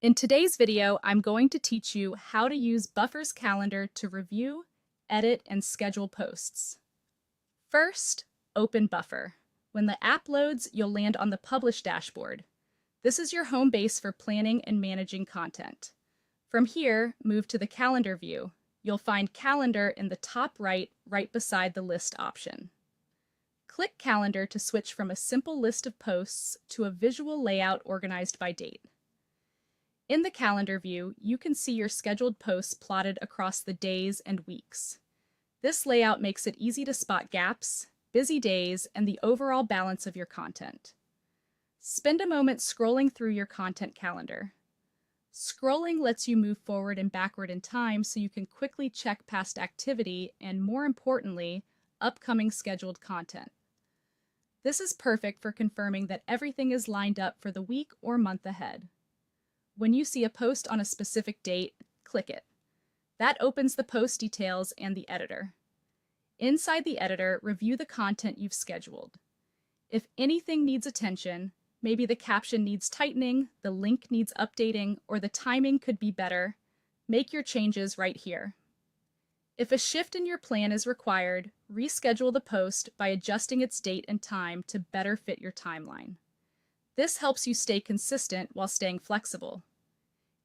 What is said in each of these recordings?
In today's video, I'm going to teach you how to use Buffer's calendar to review, edit, and schedule posts. First, open Buffer. When the app loads, you'll land on the Publish dashboard. This is your home base for planning and managing content. From here, move to the Calendar view. You'll find Calendar in the top right beside the List option. Click Calendar to switch from a simple list of posts to a visual layout organized by date. In the calendar view, you can see your scheduled posts plotted across the days and weeks. This layout makes it easy to spot gaps, busy days, and the overall balance of your content. Spend a moment scrolling through your content calendar. Scrolling lets you move forward and backward in time so you can quickly check past activity and, more importantly, upcoming scheduled content. This is perfect for confirming that everything is lined up for the week or month ahead. When you see a post on a specific date, click it. That opens the post details and the editor. Inside the editor, review the content you've scheduled. If anything needs attention, maybe the caption needs tightening, the link needs updating, or the timing could be better, make your changes right here. If a shift in your plan is required, reschedule the post by adjusting its date and time to better fit your timeline. This helps you stay consistent while staying flexible.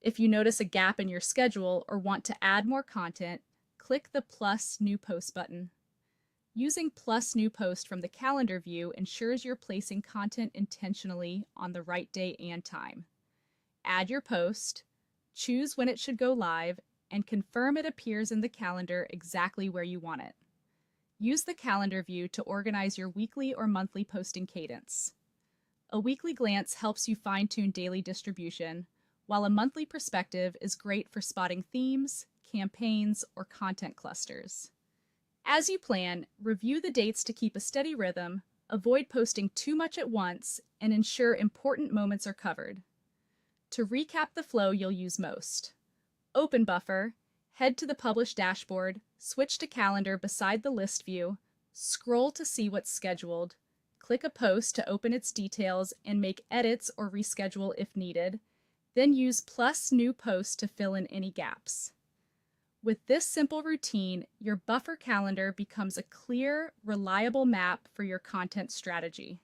If you notice a gap in your schedule or want to add more content, click the Plus New Post button. Using Plus New Post from the calendar view ensures you're placing content intentionally on the right day and time. Add your post, choose when it should go live, and confirm it appears in the calendar exactly where you want it. Use the calendar view to organize your weekly or monthly posting cadence. A weekly glance helps you fine-tune daily distribution, while a monthly perspective is great for spotting themes, campaigns, or content clusters. As you plan, review the dates to keep a steady rhythm, avoid posting too much at once, and ensure important moments are covered. To recap the flow you'll use most: open Buffer, head to the Publish dashboard, switch to Calendar beside the List view, scroll to see what's scheduled, click a post to open its details and make edits or reschedule if needed, then use Plus New Post to fill in any gaps. With this simple routine, your Buffer calendar becomes a clear, reliable map for your content strategy.